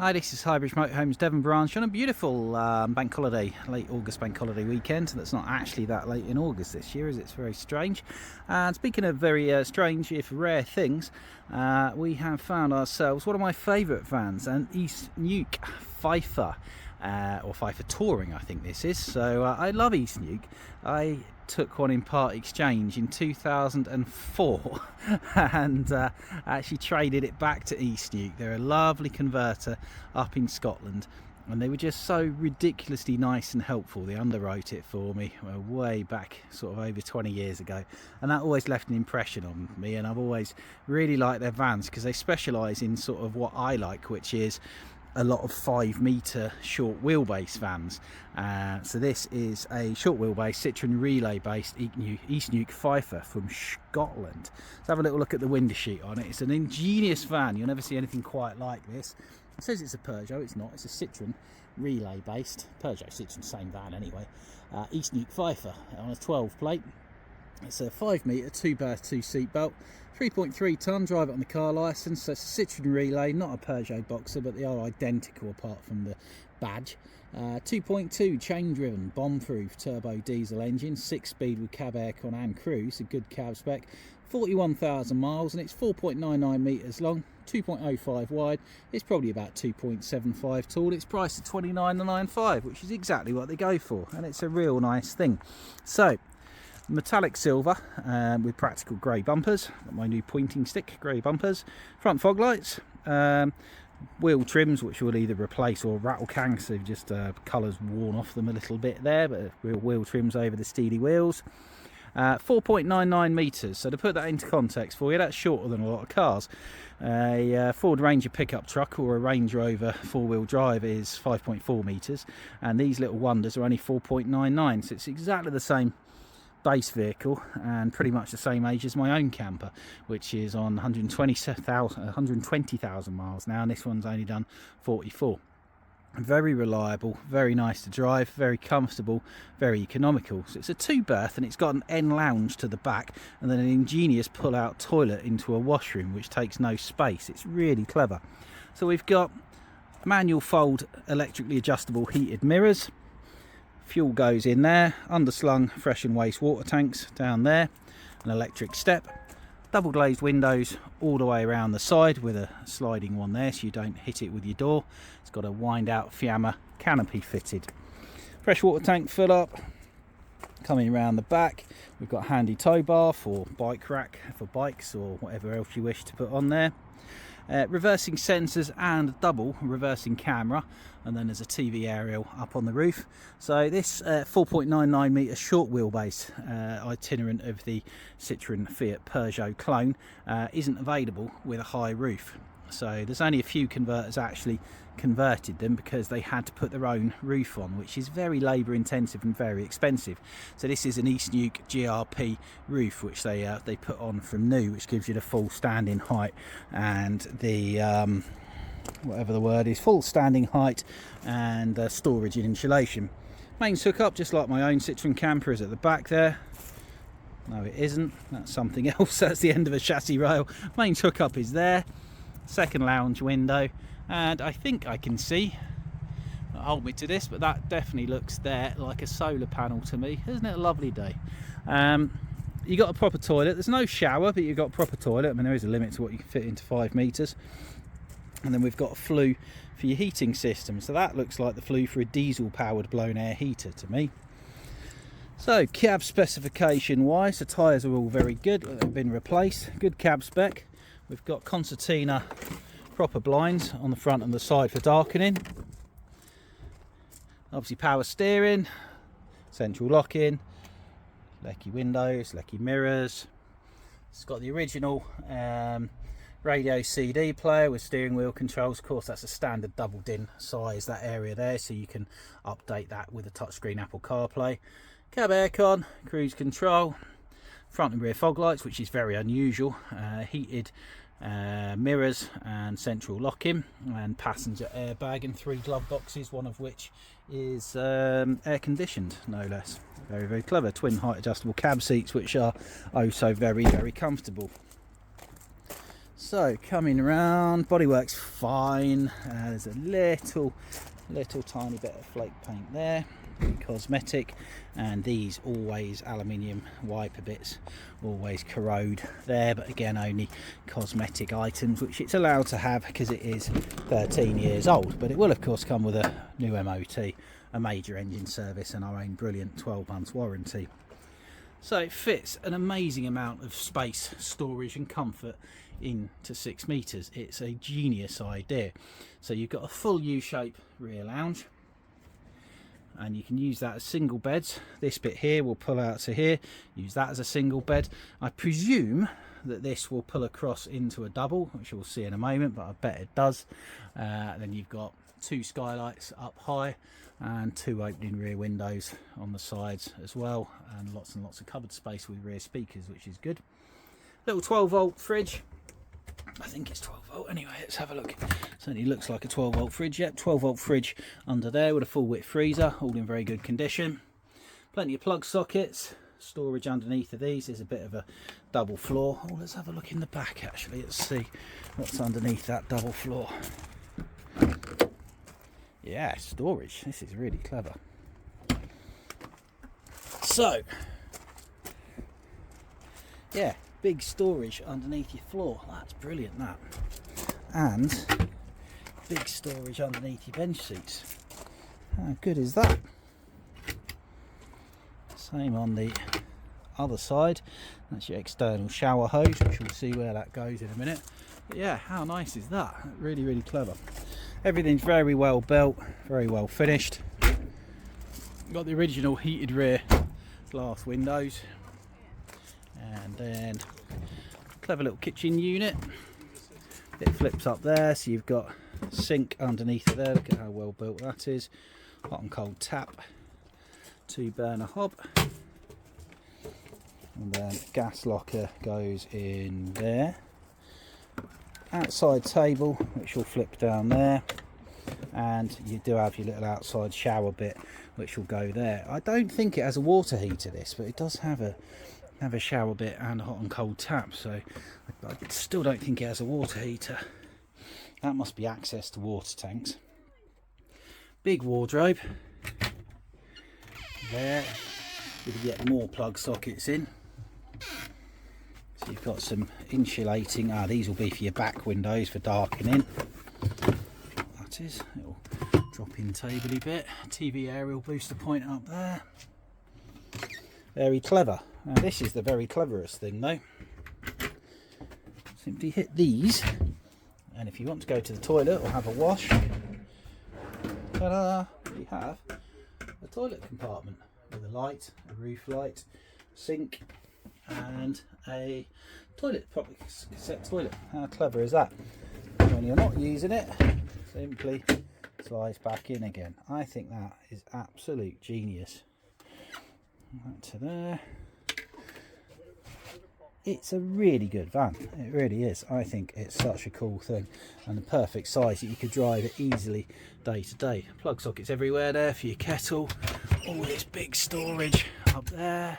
Hi, this is Highbridge Motorhomes Devon Branch on a beautiful bank holiday, late August bank holiday weekend. That's not actually that late in August this year, as it's very strange. And speaking of very strange, if rare things, we have found ourselves one of my favourite vans, an East Neuk Fifer, or Fifer Touring I think this is. So I love East Neuk. I took one in part exchange in 2004 and actually traded it back to East Neuk. They're a lovely converter up in Scotland, and they were just so ridiculously nice and helpful. They underwrote it for me way back, sort of over 20 years ago, and that always left an impression on me. And I've always really liked their vans because they specialise in sort of what I like, which is a lot of 5 metre short wheelbase vans. So this is a short wheelbase Citroen relay based East Neuk Fifer from Scotland. Let's have a little look at the window sheet on it. It's an ingenious van. You'll never see anything quite like this. It says it's a Peugeot, it's not. It's a Citroen relay based. Peugeot, Citroen, same van anyway. East Neuk Fifer on a 12 plate. It's a 5 metre, 2 berth, 2 seat belt, 3.3 tonne, drive it on the car licence. So it's a Citroen relay, not a Peugeot Boxer, but they are identical apart from the badge. 2.2 chain driven, bomb proof turbo diesel engine, 6-speed with cab aircon and cruise, a good cab spec, 41,000 miles, and it's 4.99 metres long, 2.05 wide. It's probably about 2.75 tall. It's priced at $29,995, which is exactly what they go for, and it's a real nice thing. So metallic silver with practical grey bumpers. Got my new pointing stick grey bumpers, front fog lights, wheel trims which will either replace or rattle can, so just colours worn off them a little bit there, but real wheel trims over the steely wheels. 4.99 metres, so to put that into context for you, that's shorter than a lot of cars. A Ford Ranger pickup truck or a Range Rover 4-wheel drive is 5.4 metres, and these little wonders are only 4.99, so it's exactly the same base vehicle and pretty much the same age as my own camper, which is on 120,000 miles now, and this one's only done 44. Very reliable, very nice to drive, very comfortable, very economical. So it's a 2-berth and it's got an N lounge to the back and then an ingenious pull-out toilet into a washroom which takes no space. It's really clever. So we've got manual fold electrically adjustable heated mirrors. Fuel goes in there, underslung fresh and waste water tanks down there, an electric step, double glazed windows all the way around the side with a sliding one there so you don't hit it with your door. It's got a wind out Fiamma canopy fitted. Fresh water tank fill up. Coming around the back, we've got a handy tow bar for bike rack for bikes or whatever else you wish to put on there. Reversing sensors and double reversing camera, and then there's a TV aerial up on the roof. So this 4.99 metre short wheelbase itinerant of the Citroen Fiat Peugeot clone isn't available with a high roof. So there's only a few converters actually converted them because they had to put their own roof on, which is very labour intensive and very expensive. So this is an East Neuk GRP roof which they put on from new, which gives you the full standing height and the whatever the word is, full standing height and storage and insulation. Mains hookup, just like my own Citroen camper, is at the back there. No, it isn't, that's something else. That's the end of a chassis rail. Mains hookup is there. Second lounge window, and I think I can see, hold me to this, but that definitely looks there like a solar panel to me. Isn't it a lovely day? You got a proper toilet. There's no shower, but you've got a proper toilet. I mean, there is a limit to what you can fit into 5 metres. And then we've got a flue for your heating system, so that looks like the flue for a diesel powered blown air heater to me. So cab specification wise, the tyres are all very good, they've been replaced, good cab spec. We've got concertina proper blinds on the front and the side for darkening. Obviously power steering, central locking, lecky windows, lecky mirrors. It's got the original radio CD player with steering wheel controls. Of course, that's a standard double din size, that area there, so you can update that with a touchscreen Apple CarPlay. Cab aircon, cruise control, front and rear fog lights, which is very unusual, heated mirrors and central locking, and passenger airbag, and 3 glove boxes, one of which is air conditioned, no less. Very, very clever. Twin height adjustable cab seats, which are oh so very, very comfortable. So coming around, bodywork's fine. There's a little tiny bit of flake paint there, cosmetic, and these always aluminium wiper bits always corrode there, but again only cosmetic items, which it's allowed to have because it is 13 years old. But it will of course come with a new MOT, a major engine service, and our own brilliant 12 months warranty. So it fits an amazing amount of space, storage and comfort into 6 metres. It's a genius idea. So you've got a full U-shape rear lounge, and you can use that as single beds. This bit here will pull out to here, use that as a single bed. I presume that this will pull across into a double, which we'll see in a moment, but I bet it does. Then you've got 2 skylights up high and 2 opening rear windows on the sides as well, and lots of cupboard space with rear speakers, which is good. Little 12-volt fridge. I think it's 12 volt anyway. Let's have a look. Certainly looks like a 12-volt fridge. Yep, 12-volt fridge under there with a full width freezer, all in very good condition. Plenty of plug sockets, storage underneath of these. There's a bit of a double floor. Oh, let's have a look in the back actually. Let's see what's underneath that double floor. Yeah, storage. This is really clever. So, yeah, big storage underneath your floor. That's brilliant, that. And big storage underneath your bench seats. How good is that? Same on the other side. That's your external shower hose, which we'll see where that goes in a minute. But yeah, how nice is that? Really clever. Everything's very well built, very well finished. Got the original heated rear glass windows, and then clever little kitchen unit. It flips up there, so you've got a sink underneath it there. Look at how well built that is. Hot and cold tap, 2 burner hob, and then gas locker goes in there. Outside table, which will flip down there, and you do have your little outside shower bit, which will go there. I don't think it has a water heater, this, but it does have a shower bit and a hot and cold tap, so I still don't think it has a water heater. That must be access to water tanks. Big wardrobe there. You can get more plug sockets in. So you've got some insulating. These will be for your back windows for darkening. That is, little drop-in table-y bit. TV aerial booster point up there. Very clever. Now this is the very cleverest thing though. Simply hit these, and if you want to go to the toilet or have a wash, ta-da! You have a toilet compartment with a light, a roof light, sink, and a toilet, properly set toilet. How clever is that? When you're not using it, simply slides back in again. I think that is absolute genius. That to there. It's a really good van, it really is. I think it's such a cool thing, and the perfect size that you could drive it easily day to day. Plug sockets everywhere there for your kettle. All this big storage up there.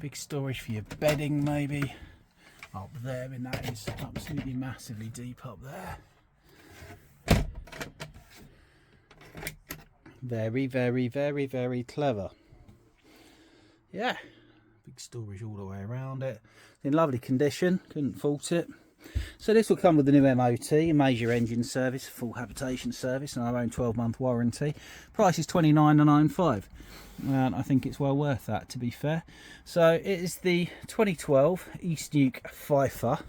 Big storage for your bedding maybe up there, and that is absolutely massively deep up there. Very clever. Yeah, big storage all the way around it. In lovely condition, couldn't fault it. So this will come with the new MOT, a major engine service, full habitation service, and our own 12-month warranty. Price is $29,995, and I think it's well worth that, to be fair. So it is the 2012 East Neuk Citroen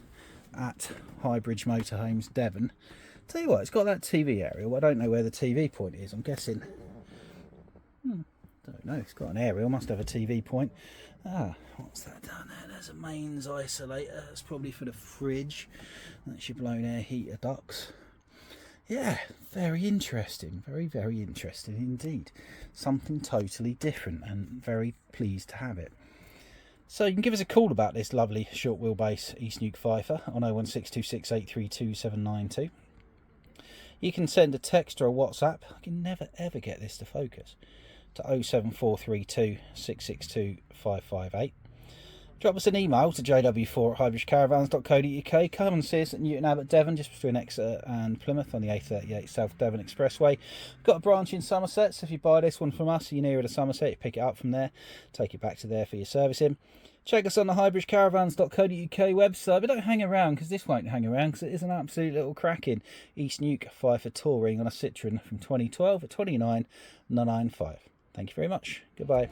at Highbridge Motorhomes, Devon. Tell you what, it's got that TV aerial. I don't know where the TV point is. I'm guessing. Don't know. It's got an aerial. Must have a TV point. What's that down there? There's a mains isolator. That's probably for the fridge. That's your blown air heater ducts. Yeah, very interesting. Very interesting indeed. Something totally different, and very pleased to have it. So you can give us a call about this lovely short wheelbase East Neuk Citroen on 01626832792. You can send a text or a WhatsApp. I can never ever get this to focus. To 07432 662 558. Drop us an email to jw4@highbridgecaravans.co.uk. Come and see us at Newton Abbot, Devon, just between Exeter and Plymouth on the A38 South Devon Expressway. We've got a branch in Somerset, so if you buy this one from us, you're nearer to Somerset, you pick it up from there, take it back to there for your servicing. Check us on the highbridgecaravans.co.uk website, but don't hang around, because this won't hang around, because it is an absolute little cracking East Neuk for touring on a Citroen from 2012 at 29,995. Thank you very much. Goodbye.